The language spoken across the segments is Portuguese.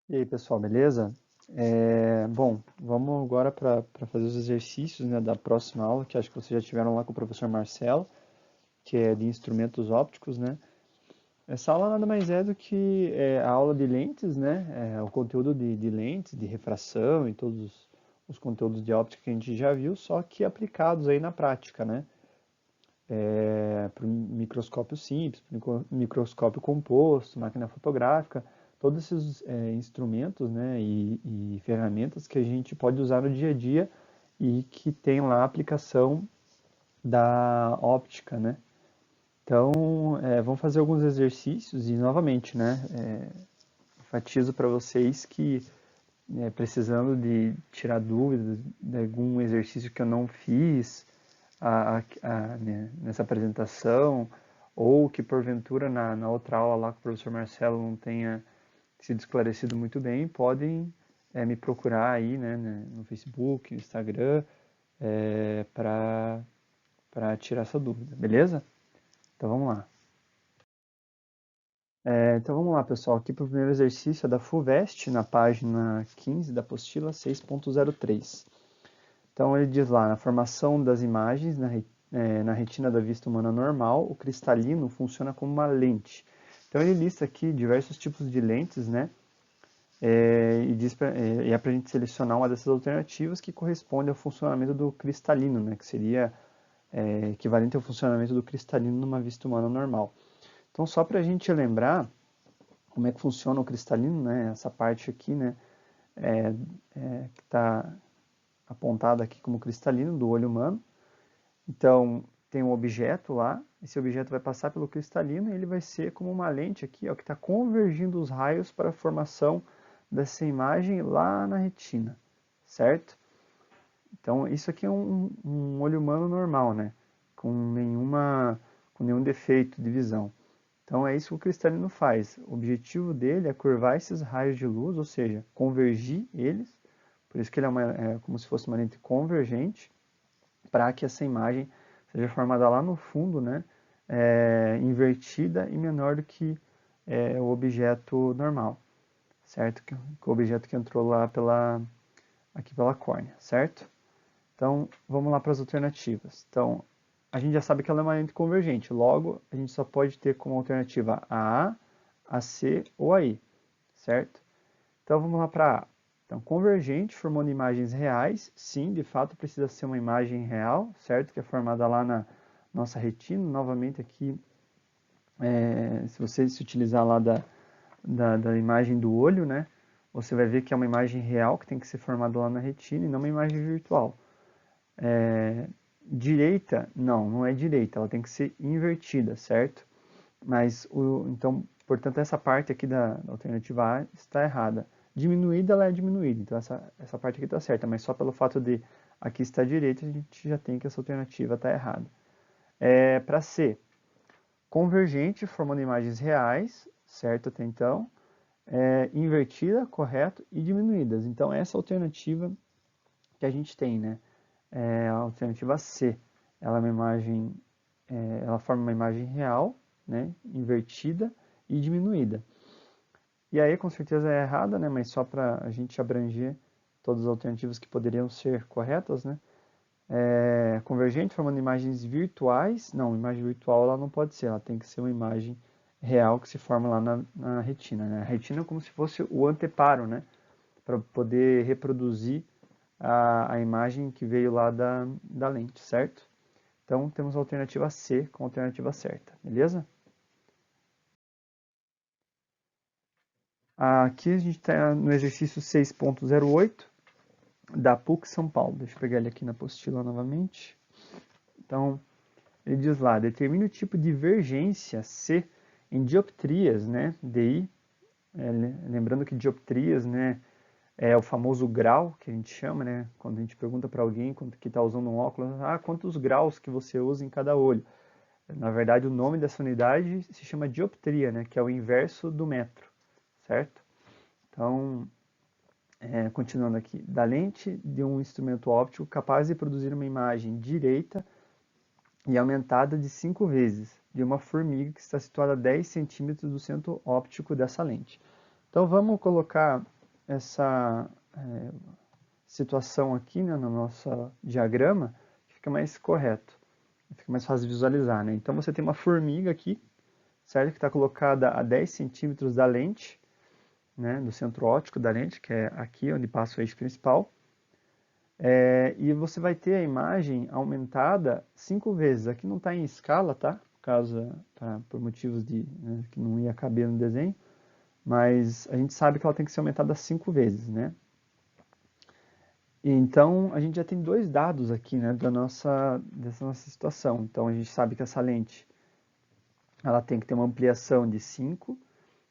E aí, pessoal, beleza? Bom, vamos agora para fazer os exercícios, né, da próxima aula, que acho que vocês já tiveram lá com o professor Marcelo, que é de instrumentos ópticos, né? Essa aula nada mais é do que a aula de lentes, né? O conteúdo de lentes, de refração e todos os conteúdos de óptica que a gente já viu, só que aplicados aí na prática, né? Para o microscópio simples, para o microscópio composto, máquina fotográfica, todos esses instrumentos, né, e ferramentas que a gente pode usar no dia a dia e que tem lá a aplicação da óptica, né? Então, vamos fazer alguns exercícios e, novamente, né, enfatizo para vocês que, precisando de tirar dúvidas de algum exercício que eu não fiz, né, nessa apresentação, ou que porventura na outra aula lá com o professor Marcelo não tenha sido esclarecido muito bem, podem me procurar aí, né, no Facebook, no Instagram, para tirar essa dúvida, beleza? Então vamos lá. Então vamos lá, pessoal. Aqui para o primeiro exercício é da FUVEST, na página 15 da apostila 6.03. Então ele diz lá, na formação das imagens na retina da vista humana normal, o cristalino funciona como uma lente. Então ele lista aqui diversos tipos de lentes, né? E é para a gente selecionar uma dessas alternativas que corresponde ao funcionamento do cristalino, né? Que seria equivalente ao funcionamento do cristalino numa vista humana normal. Então só para a gente lembrar como é que funciona o cristalino, né? Essa parte aqui, né? Que está apontada aqui como cristalino do olho humano. Então, tem um objeto lá, esse objeto vai passar pelo cristalino e ele vai ser como uma lente aqui, ó, que está convergindo os raios para a formação dessa imagem lá na retina, certo? Então, isso aqui é um olho humano normal, né? Com nenhum defeito de visão. Então, é isso que o cristalino faz. O objetivo dele é curvar esses raios de luz, ou seja, convergir eles, por isso que ele é como se fosse uma lente convergente, para que essa imagem seja formada lá no fundo, né, invertida e menor do que o objeto normal, certo? Que o objeto que entrou lá aqui pela córnea, certo? Então, vamos lá para as alternativas. Então, a gente já sabe que ela é uma lente convergente, logo, a gente só pode ter como alternativa a A, a C ou a I, certo? Então, vamos lá para A. Então, convergente, formando imagens reais, sim, de fato precisa ser uma imagem real, certo? Que é formada lá na nossa retina. Novamente aqui, se você se utilizar lá da imagem do olho, né? Você vai ver que é uma imagem real que tem que ser formada lá na retina e não uma imagem virtual. Direita, não é direita, ela tem que ser invertida, certo? Mas, então, portanto, essa parte aqui da alternativa A está errada. Diminuída, ela é diminuída, então essa parte aqui está certa, mas só pelo fato de aqui estar direita, a gente já tem que essa alternativa está errada. Para C, convergente, formando imagens reais, certo até então, invertida, correto, e diminuídas. Então, essa alternativa que a gente tem, né? A alternativa C, ela é uma imagem, ela forma uma imagem real, né? Invertida e diminuída. E aí, com certeza é errada, né? Mas só para a gente abranger todas as alternativas que poderiam ser corretas, né? Convergente, formando imagens virtuais. Não, imagem virtual ela não pode ser, ela tem que ser uma imagem real que se forma lá na retina, né? A retina é como se fosse o anteparo, né? Para poder reproduzir a imagem que veio lá da lente, certo? Então, temos a alternativa C como alternativa certa, beleza? Aqui a gente está no exercício 6.08 da PUC São Paulo. Deixa eu pegar ele aqui na apostila novamente. Então, ele diz lá, determine o tipo de divergência C em dioptrias, né, DI. Lembrando que dioptrias, né, é o famoso grau que a gente chama, né, quando a gente pergunta para alguém que está usando um óculos, quantos graus que você usa em cada olho? Na verdade, o nome dessa unidade se chama dioptria, né, que é o inverso do metro, certo? Então, continuando aqui, da lente de um instrumento óptico capaz de produzir uma imagem direita e aumentada de 5 vezes de uma formiga que está situada a 10 centímetros do centro óptico dessa lente. Então vamos colocar essa situação aqui, né, no nosso diagrama, que fica mais correto, fica mais fácil de visualizar, né? Então você tem uma formiga aqui, certo? Que está colocada a 10 centímetros da lente, né, do centro óptico da lente, que é aqui onde passa o eixo principal. E você vai ter a imagem aumentada 5 vezes. Aqui não está em escala, tá? Por motivos né, que não ia caber no desenho, mas a gente sabe que ela tem que ser aumentada 5 vezes, né? Então, a gente já tem dois dados aqui, né, dessa nossa situação. Então, a gente sabe que essa lente ela tem que ter uma ampliação de 5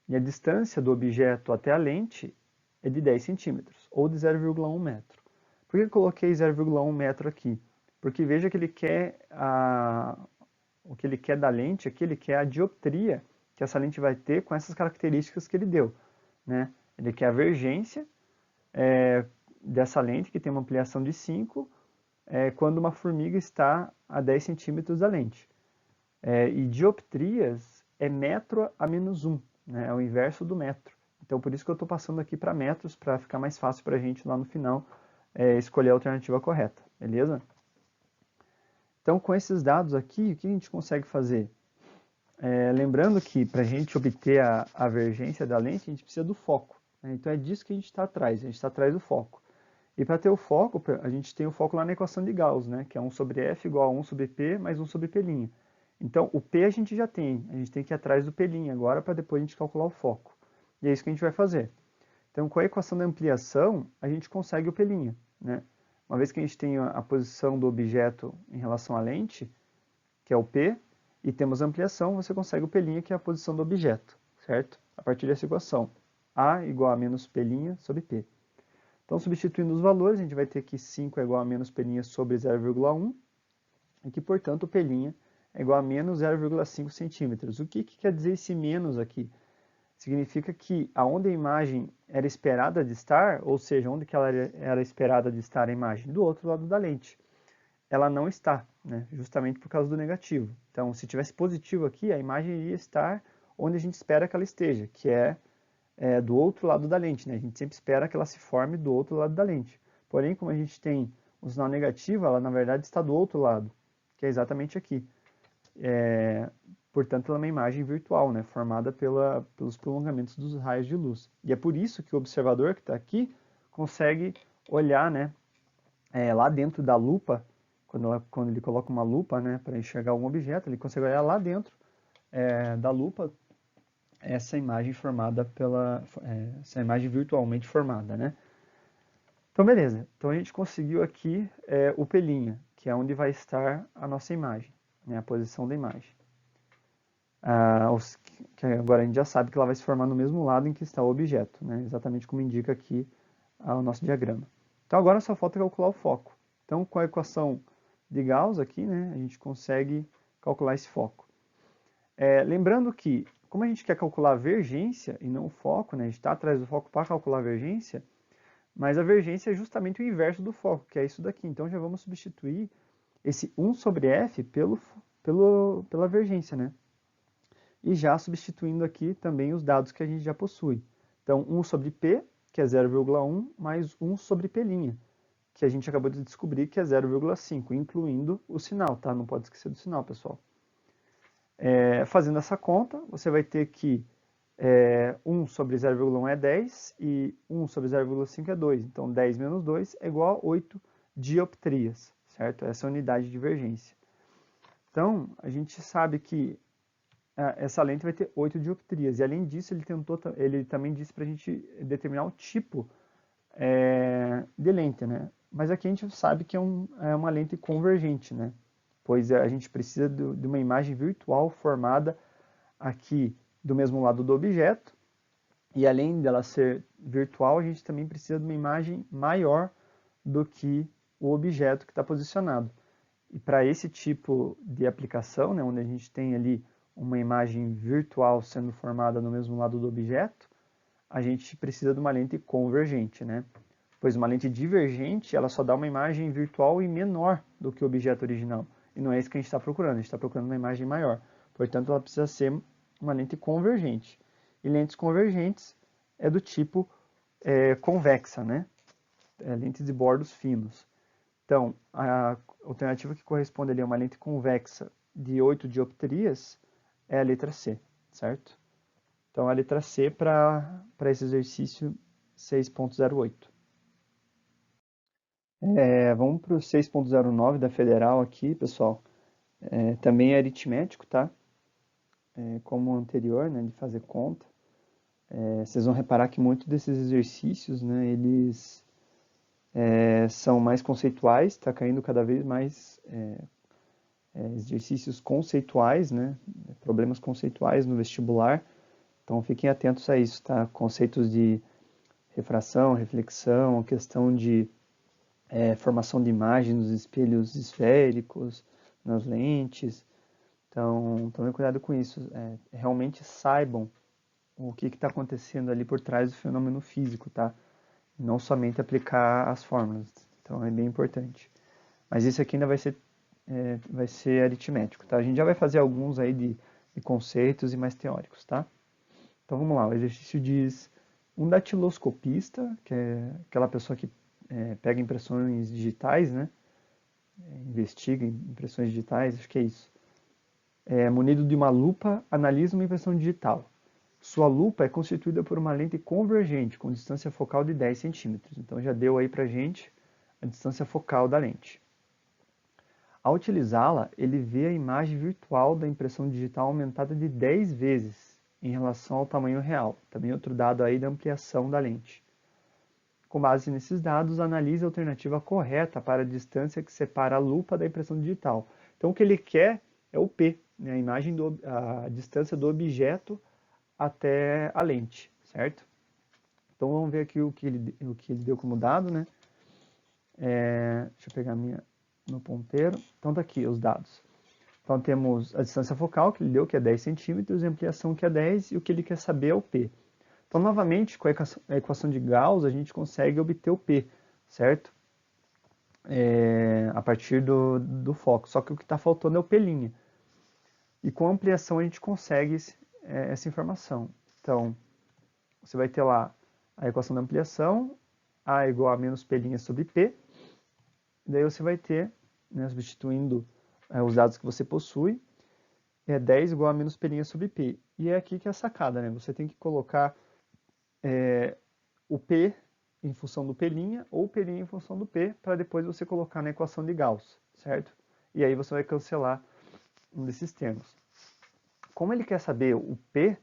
e a distância do objeto até a lente é de 10 centímetros, ou de 0,1 metro. Por que eu coloquei 0,1 metro aqui? Porque veja que ele quer o que ele quer da lente aqui, ele quer a dioptria que essa lente vai ter com essas características que ele deu, né? Ele quer a vergência dessa lente, que tem uma ampliação de 5, quando uma formiga está a 10 centímetros da lente. E dioptrias é metro a menos 1, né? É o inverso do metro. Então, por isso que eu estou passando aqui para metros, para ficar mais fácil para a gente lá no final escolher a alternativa correta, beleza? Então, com esses dados aqui, o que a gente consegue fazer? Lembrando que para a gente obter a vergência da lente, a gente precisa do foco, né? Então, é disso que a gente está atrás, a gente está atrás do foco. E para ter o foco, a gente tem o foco lá na equação de Gauss, né? Que é 1 sobre F igual a 1 sobre P mais 1 sobre P'. Então, o P a gente já tem, a gente tem que ir atrás do P' agora para depois a gente calcular o foco. E é isso que a gente vai fazer. Então, com a equação da ampliação, a gente consegue o P', né? Uma vez que a gente tem a posição do objeto em relação à lente, que é o P, e temos a ampliação, você consegue o P', que é a posição do objeto, certo? A partir dessa equação, A igual a menos P' sobre P. Então, substituindo os valores, a gente vai ter que 5 é igual a menos P' sobre 0,1, e que, portanto, o P' é igual a menos 0,5 centímetros. O que quer dizer esse menos aqui? Significa que aonde a imagem era esperada de estar, ou seja, onde que ela era esperada de estar a imagem? Do outro lado da lente. Ela não está, né? Justamente por causa do negativo. Então, se tivesse positivo aqui, a imagem iria estar onde a gente espera que ela esteja, que é do outro lado da lente, né? A gente sempre espera que ela se forme do outro lado da lente. Porém, como a gente tem um sinal negativo, ela na verdade está do outro lado, que é exatamente aqui. Portanto, ela é uma imagem virtual, né? Formada pelos prolongamentos dos raios de luz. E é por isso que o observador que está aqui consegue olhar, né, lá dentro da lupa, quando ele coloca uma lupa, né, para enxergar um objeto, ele consegue olhar lá dentro da lupa essa imagem formada essa imagem virtualmente formada, né? Então, beleza. Então, a gente conseguiu aqui o P', que é onde vai estar a nossa imagem, né? A posição da imagem. Que agora a gente já sabe que ela vai se formar no mesmo lado em que está o objeto, né? Exatamente como indica aqui o nosso diagrama. Então, agora só falta calcular o foco. Então, com a equação de Gauss aqui, né, a gente consegue calcular esse foco. Lembrando que, como a gente quer calcular a vergência e não o foco, né, a gente está atrás do foco para calcular a vergência, mas a vergência é justamente o inverso do foco, que é isso daqui. Então, já vamos substituir esse 1 sobre F pela vergência, né? E já substituindo aqui também os dados que a gente já possui. Então, 1 sobre P, que é 0,1, mais 1 sobre P', que a gente acabou de descobrir que é 0,5, incluindo o sinal, tá? Não pode esquecer do sinal, pessoal. Fazendo essa conta, você vai ter que 1 sobre 0,1 é 10 e 1 sobre 0,5 é 2. Então, 10 menos 2 é igual a 8 dioptrias, certo? Essa é a unidade de divergência. Então, a gente sabe que essa lente vai ter 8 dioptrias. E, além disso, ele também disse para a gente determinar o tipo de lente, né? Mas aqui a gente sabe que é uma lente convergente, né? Pois a gente precisa de uma imagem virtual formada aqui do mesmo lado do objeto, e além dela ser virtual, a gente também precisa de uma imagem maior do que o objeto que está posicionado. E para esse tipo de aplicação, né, onde a gente tem ali uma imagem virtual sendo formada no mesmo lado do objeto, a gente precisa de uma lente convergente, né? Pois uma lente divergente, ela só dá uma imagem virtual e menor do que o objeto original. E não é isso que a gente está procurando, a gente está procurando uma imagem maior. Portanto, ela precisa ser uma lente convergente. E lentes convergentes é do tipo convexa, né? Lentes de bordos finos. Então, a alternativa que corresponde ali a uma lente convexa de 8 dioptrias é a letra C, certo? Então, a letra C para esse exercício 6.08. Vamos para o 6.09 da Federal aqui, pessoal. Também é aritmético, tá? Como o anterior, né, de fazer conta. Vocês vão reparar que muitos desses exercícios, né, eles são mais conceituais, está caindo cada vez mais exercícios conceituais, né, problemas conceituais no vestibular. Então fiquem atentos a isso, tá? Conceitos de refração, reflexão, questão de formação de imagem nos espelhos esféricos, nas lentes. Então, tomem cuidado com isso. Realmente saibam o que está acontecendo ali por trás do fenômeno físico, tá? Não somente aplicar as fórmulas. Então, é bem importante. Mas isso aqui ainda vai ser aritmético, tá? A gente já vai fazer alguns aí de conceitos e mais teóricos, tá? Então, vamos lá. O exercício diz: um datiloscopista, que é aquela pessoa que pega impressões digitais, né? Investiga impressões digitais, acho que é isso. Munido de uma lupa, analisa uma impressão digital. Sua lupa é constituída por uma lente convergente, com distância focal de 10 centímetros. Então já deu aí pra gente a distância focal da lente. Ao utilizá-la, ele vê a imagem virtual da impressão digital aumentada de 10 vezes em relação ao tamanho real. Também outro dado aí da ampliação da lente. Com base nesses dados, analise a alternativa correta para a distância que separa a lupa da impressão digital. Então o que ele quer é o P, né? A distância do objeto até a lente, certo? Então vamos ver aqui o que ele deu como dado, né? Deixa eu pegar meu ponteiro. Então tá aqui os dados. Então temos a distância focal que ele deu, que é 10 centímetros, a ampliação que é 10, e o que ele quer saber é o P. Então, novamente, com a equação de Gauss, a gente consegue obter o P, certo? A partir do foco. Só que o que está faltando é o P'. E com a ampliação a gente consegue essa informação. Então, você vai ter lá a equação da ampliação, A igual a menos P' sobre P. E daí você vai ter, né, substituindo os dados que você possui, 10 igual a menos P' sobre P. E é aqui que é a sacada, né? Você tem que colocar o P em função do P' ou o P' em função do P, para depois você colocar na equação de Gauss, certo? E aí você vai cancelar um desses termos. Como ele quer saber o P,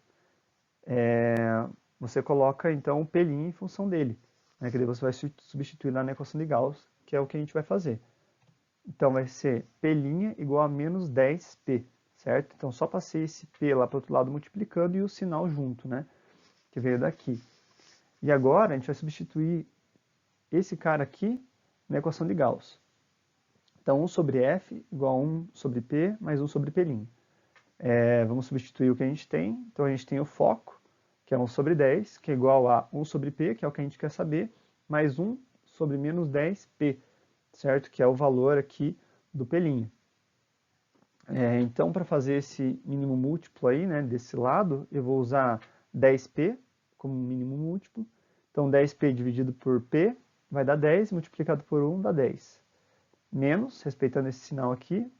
você coloca então o P' em função dele, né? Que daí você vai substituir lá na equação de Gauss, que é o que a gente vai fazer. Então vai ser P' igual a menos 10P, certo? Então só passei esse P lá para o outro lado multiplicando e o sinal junto, né? Que veio daqui. E agora a gente vai substituir esse cara aqui na equação de Gauss. Então 1 sobre F igual a 1 sobre P mais 1 sobre P'. Vamos substituir o que a gente tem. Então a gente tem o foco, que é 1 sobre 10, que é igual a 1 sobre P, que é o que a gente quer saber, mais 1 sobre menos 10P, certo? Que é o valor aqui do P'. Então, para fazer esse mínimo múltiplo aí, né, desse lado, eu vou usar 10P como mínimo múltiplo. Então, 10P dividido por P vai dar 10, multiplicado por 1 dá 10. Menos, respeitando esse sinal aqui,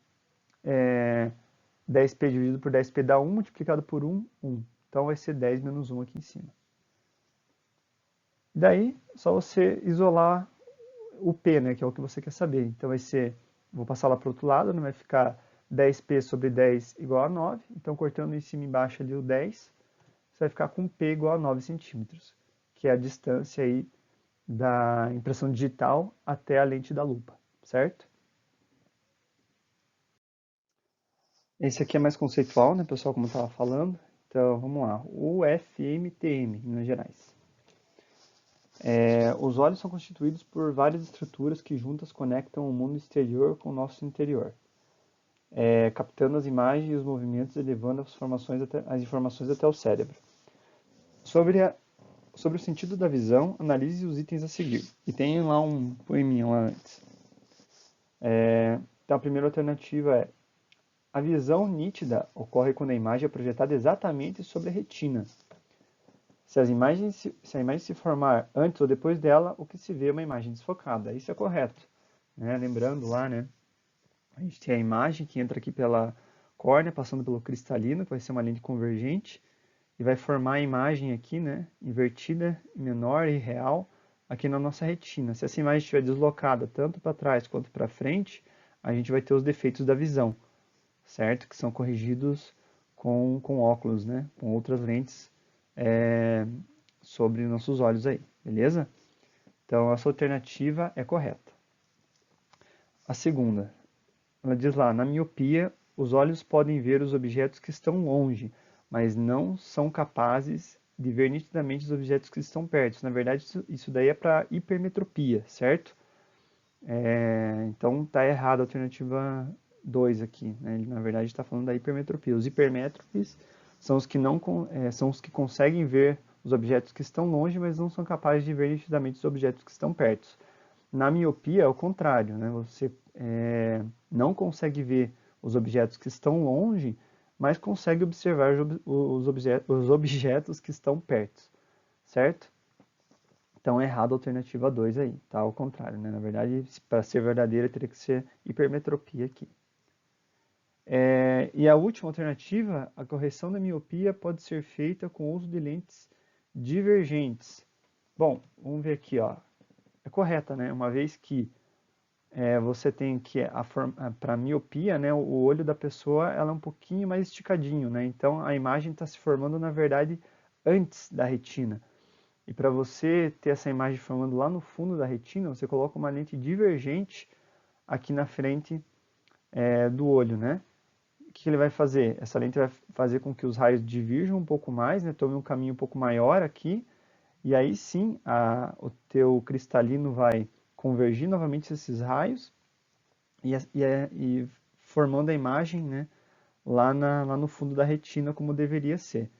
10P dividido por 10P dá 1, multiplicado por 1, 1. Então, vai ser 10 menos 1 aqui em cima. Daí, só você isolar o P, né, que é o que você quer saber. Então, vai ser, vou passar lá para o outro lado, né, vai ficar 10P sobre 10 igual a 9. Então, cortando em cima e embaixo ali o 10, você vai ficar com P igual a 9 centímetros, que é a distância aí da impressão digital até a lente da lupa, certo? Esse aqui é mais conceitual, né, pessoal, como eu estava falando. Então, vamos lá. O FMTM, em Minas Gerais. Os olhos são constituídos por várias estruturas que juntas conectam o mundo exterior com o nosso interior, captando as imagens e os movimentos e levando as informações até o cérebro. Sobre o sentido da visão, analise os itens a seguir. E tem lá um poeminha lá antes. Então, a primeira alternativa é: a visão nítida ocorre quando a imagem é projetada exatamente sobre a retina. Se a imagem se formar antes ou depois dela, o que se vê é uma imagem desfocada. Isso é correto, né? Lembrando lá, né? A gente tem a imagem que entra aqui pela córnea, passando pelo cristalino, que vai ser uma lente convergente, e vai formar a imagem aqui, né? Invertida, menor e real, aqui na nossa retina. Se essa imagem estiver deslocada tanto para trás quanto para frente, a gente vai ter os defeitos da visão, certo? Que são corrigidos com óculos, né? Com outras lentes sobre nossos olhos aí, beleza? Então, essa alternativa é correta. A segunda, ela diz lá, na miopia, os olhos podem ver os objetos que estão longe, mas não são capazes de ver nitidamente os objetos que estão perto. Na verdade, isso daí é para hipermetropia, certo? Então, está errado a alternativa 2 aqui, né? Ele, na verdade, está falando da hipermetropia. Os hipermétropes são os que, são os que conseguem ver os objetos que estão longe, mas não são capazes de ver nitidamente os objetos que estão perto. Na miopia é o contrário, né? Você não consegue ver os objetos que estão longe, mas consegue observar os objetos que estão perto, certo? Então é errado a alternativa 2 aí, tá? Ao contrário, né? Na verdade, para ser verdadeira, teria que ser hipermetropia aqui. E a última alternativa, a correção da miopia pode ser feita com o uso de lentes divergentes. Bom, vamos ver aqui, ó. É correta, né? Uma vez que você tem que, para miopia, né? O olho da pessoa ela é um pouquinho mais esticadinho, né? Então a imagem está se formando, na verdade, antes da retina. E para você ter essa imagem formando lá no fundo da retina, você coloca uma lente divergente aqui na frente do olho, né? O que ele vai fazer? Essa lente vai fazer com que os raios divirjam um pouco mais, né? Tome um caminho um pouco maior aqui, e aí sim o teu cristalino vai convergir novamente esses raios e formando a imagem, né? Lá no fundo da retina, como deveria ser.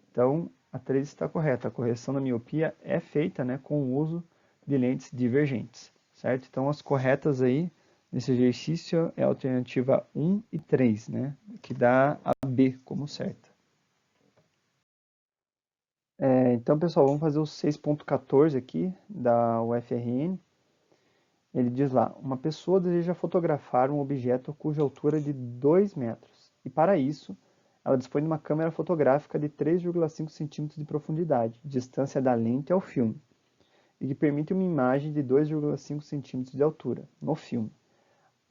Então, a 3 está correta. A correção da miopia é feita, né, com o uso de lentes divergentes, certo? Então, as corretas aí nesse exercício é a alternativa 1 e 3, né, que dá a B como certa. Então, pessoal, vamos fazer o 6.14 aqui da UFRN. Ele diz lá, uma pessoa deseja fotografar um objeto cuja altura é de 2 metros, e para isso, ela dispõe de uma câmera fotográfica de 3,5 centímetros de profundidade, distância da lente ao filme, e que permite uma imagem de 2,5 centímetros de altura, no filme.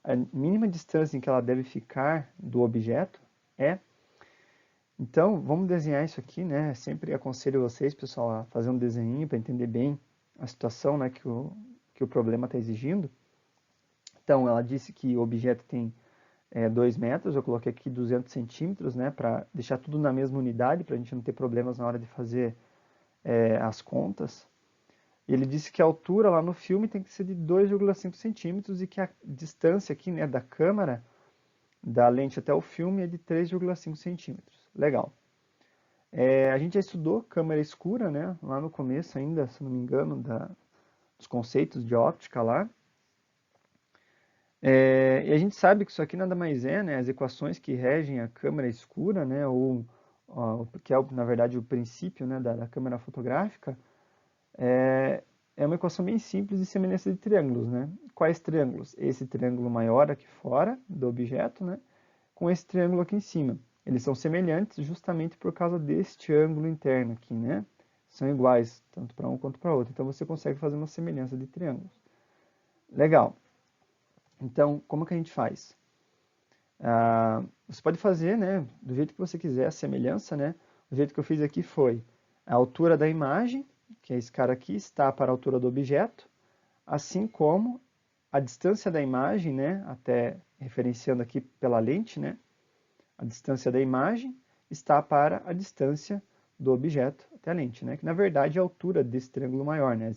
A mínima distância em que ela deve ficar do objeto é... Então, vamos desenhar isso aqui, né? Sempre aconselho vocês, pessoal, a fazer um desenho para entender bem a situação, né, que o problema está exigindo. Então, ela disse que o objeto tem 2 metros, eu coloquei aqui 200 centímetros, né, para deixar tudo na mesma unidade, para a gente não ter problemas na hora de fazer as contas. Ele disse que a altura lá no filme tem que ser de 2,5 centímetros e que a distância aqui, né, da câmera, da lente até o filme é de 3,5 centímetros. Legal. A gente já estudou câmera escura, né, lá no começo ainda, se não me engano, dos conceitos de óptica lá. E a gente sabe que isso aqui nada mais é, né, as equações que regem a câmera escura, né, que é, na verdade, o princípio, né, da câmera fotográfica, é uma equação bem simples de semelhança de triângulos, né? Quais triângulos? Esse triângulo maior aqui fora do objeto, né, com esse triângulo aqui em cima. Eles são semelhantes justamente por causa deste ângulo interno aqui, né? São iguais, tanto para um quanto para outro. Então você consegue fazer uma semelhança de triângulos. Legal. Então, como que a gente faz? Você pode fazer, né, do jeito que você quiser, a semelhança, né? O jeito que eu fiz aqui foi a altura da imagem, que é esse cara aqui, está para a altura do objeto, assim como a distância da imagem, né, até referenciando aqui pela lente, né, a distância da imagem está para a distância do objeto até a lente, né, que na verdade é a altura desse triângulo maior, né.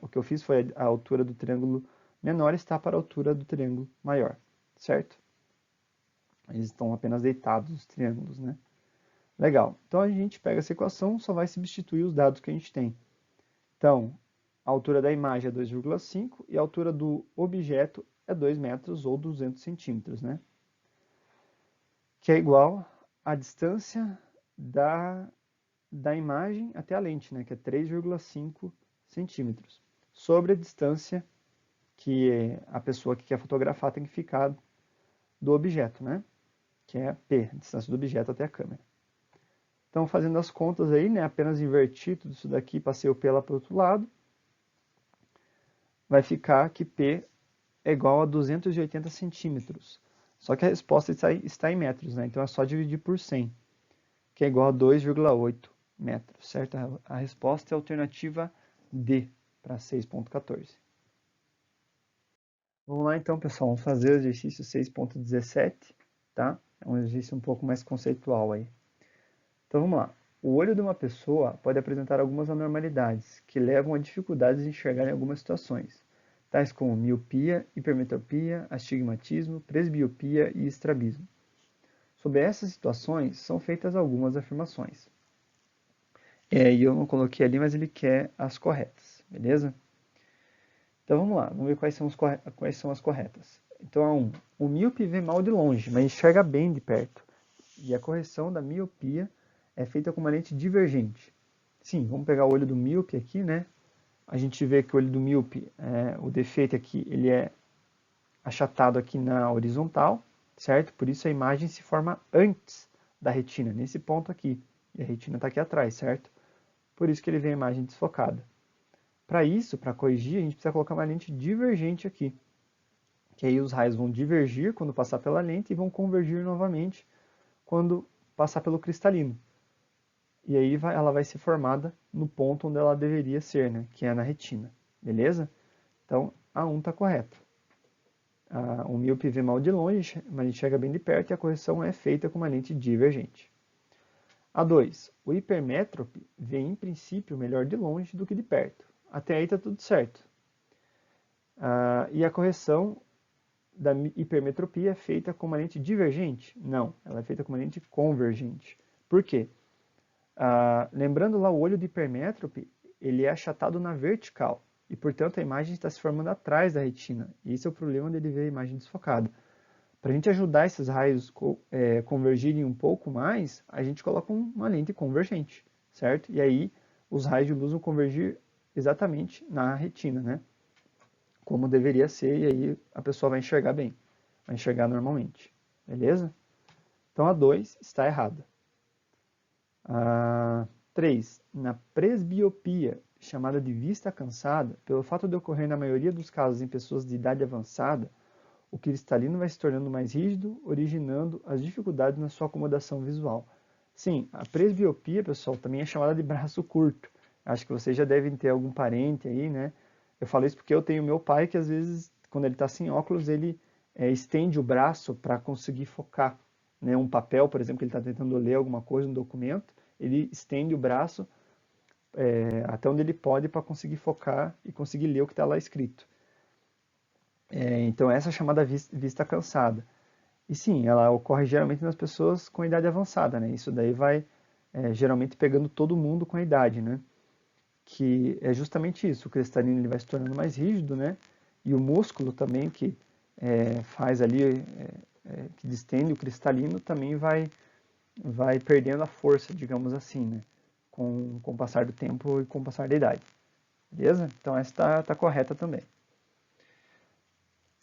O que eu fiz foi a altura do triângulo menor está para a altura do triângulo maior, certo? Eles estão apenas deitados, os triângulos, né? Legal. Então a gente pega essa equação, só vai substituir os dados que a gente tem. Então, a altura da imagem é 2,5 e a altura do objeto é 2 metros ou 200 centímetros, né? Que é igual à distância da da imagem até a lente, né, que é 3,5 centímetros, sobre a distância que a pessoa que quer fotografar tem que ficar do objeto, né, que é P, a distância do objeto até a câmera. Então, fazendo as contas aí, né, apenas inverti tudo isso daqui, passei o P lá para o outro lado, vai ficar que P é igual a 280 centímetros. Só que a resposta está em metros, né? Então é só dividir por 100, que é igual a 2,8 metros, certo? A resposta é a alternativa D, para 6.14. Vamos lá então, pessoal, vamos fazer o exercício 6.17, tá? É um exercício um pouco mais conceitual aí. Então vamos lá. O olho de uma pessoa pode apresentar algumas anormalidades que levam a dificuldades de enxergar em algumas situações, tais como miopia, hipermetropia, astigmatismo, presbiopia e estrabismo. Sobre essas situações, são feitas algumas afirmações. E eu não coloquei ali, mas ele quer as corretas, beleza? Então vamos lá, vamos ver quais são as corretas. Então a 1. O míope vê mal de longe, mas enxerga bem de perto. E a correção da miopia é feita com uma lente divergente. Sim, vamos pegar o olho do míope aqui, né? A gente vê que o olho do míope, o defeito aqui, ele é achatado aqui na horizontal, certo? Por isso a imagem se forma antes da retina, nesse ponto aqui. E a retina está aqui atrás, certo? Por isso que ele vê a imagem desfocada. Para isso, para corrigir, a gente precisa colocar uma lente divergente aqui. Que aí os raios vão divergir quando passar pela lente e vão convergir novamente quando passar pelo cristalino. E aí ela vai ser formada no ponto onde ela deveria ser, né? Que é na retina. Beleza? Então, a 1 está correta. O míope vê mal de longe, mas enxerga bem de perto e a correção é feita com uma lente divergente. A 2. O hipermétrope vê em princípio melhor de longe do que de perto. Até aí está tudo certo. E a correção da hipermetropia é feita com uma lente divergente? Não, ela é feita com uma lente convergente. Por quê? Lembrando lá, o olho de hipermétrope, ele é achatado na vertical. E, portanto, a imagem está se formando atrás da retina. E esse é o problema dele ver a imagem desfocada. Para a gente ajudar esses raios convergirem um pouco mais, a gente coloca uma lente convergente, certo? E aí os raios de luz vão convergir exatamente na retina, né? Como deveria ser, e aí a pessoa vai enxergar bem, vai enxergar normalmente, beleza? Então a 2 está errada. A 3. Na presbiopia, chamada de vista cansada, pelo fato de ocorrer na maioria dos casos em pessoas de idade avançada, o cristalino vai se tornando mais rígido, originando as dificuldades na sua acomodação visual. Sim, a presbiopia, pessoal, também é chamada de braço curto. Acho que vocês já devem ter algum parente aí, né? Eu falo isso porque eu tenho meu pai que às vezes, quando ele está sem óculos, ele estende o braço para conseguir focar. Né? Um papel, por exemplo, que ele está tentando ler alguma coisa, um documento, ele estende o braço até onde ele pode para conseguir focar e conseguir ler o que está lá escrito. Então essa é chamada vista cansada. E sim, ela ocorre geralmente nas pessoas com idade avançada, né? Isso daí vai geralmente pegando todo mundo com a idade, né? Que é justamente isso, o cristalino ele vai se tornando mais rígido, né? E o músculo também que faz ali, que distende o cristalino, também vai perdendo a força, digamos assim, né? Com o passar do tempo e com o passar da idade. Beleza? Então essa tá correta também.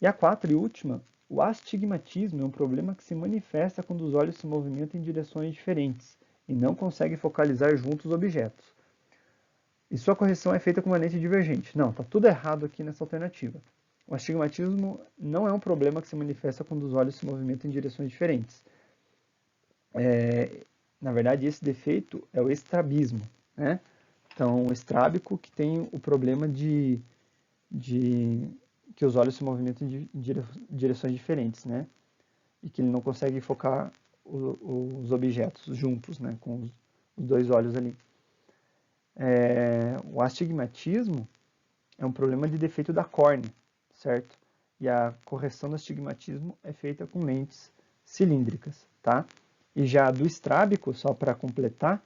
E a 4 e última, o astigmatismo é um problema que se manifesta quando os olhos se movimentam em direções diferentes e não conseguem focalizar juntos os objetos. E sua correção é feita com uma lente divergente. Não, está tudo errado aqui nessa alternativa. O astigmatismo não é um problema que se manifesta quando os olhos se movimentam em direções diferentes. Na verdade, esse defeito é o estrabismo, né? Então, o estrábico que tem o problema de que os olhos se movimentam em direções diferentes, né? E que ele não consegue focar os objetos juntos, né? Com os dois olhos ali. O astigmatismo é um problema de defeito da córnea, certo? E a correção do astigmatismo é feita com lentes cilíndricas, tá? E já do estrábico, só para completar,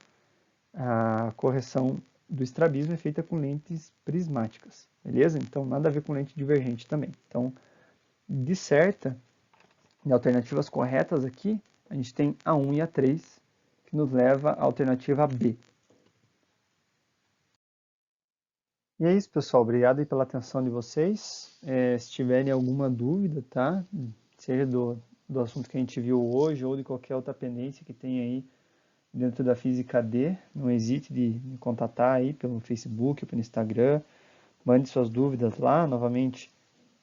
a correção do estrabismo é feita com lentes prismáticas, beleza? Então, nada a ver com lente divergente também. Então, de certa, de alternativas corretas aqui, a gente tem a 1 e a 3, que nos leva à alternativa B, E é isso, pessoal. Obrigado aí pela atenção de vocês. Se tiverem alguma dúvida, tá? Seja do assunto que a gente viu hoje ou de qualquer outra pendência que tenha aí dentro da Física D, não hesite de me contatar aí pelo Facebook, pelo Instagram. Mande suas dúvidas lá. Novamente,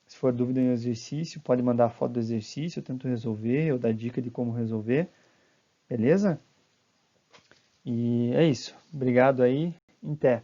se for dúvida em exercício, pode mandar a foto do exercício, eu tento resolver, ou dar dica de como resolver. Beleza? E é isso. Obrigado aí. Até.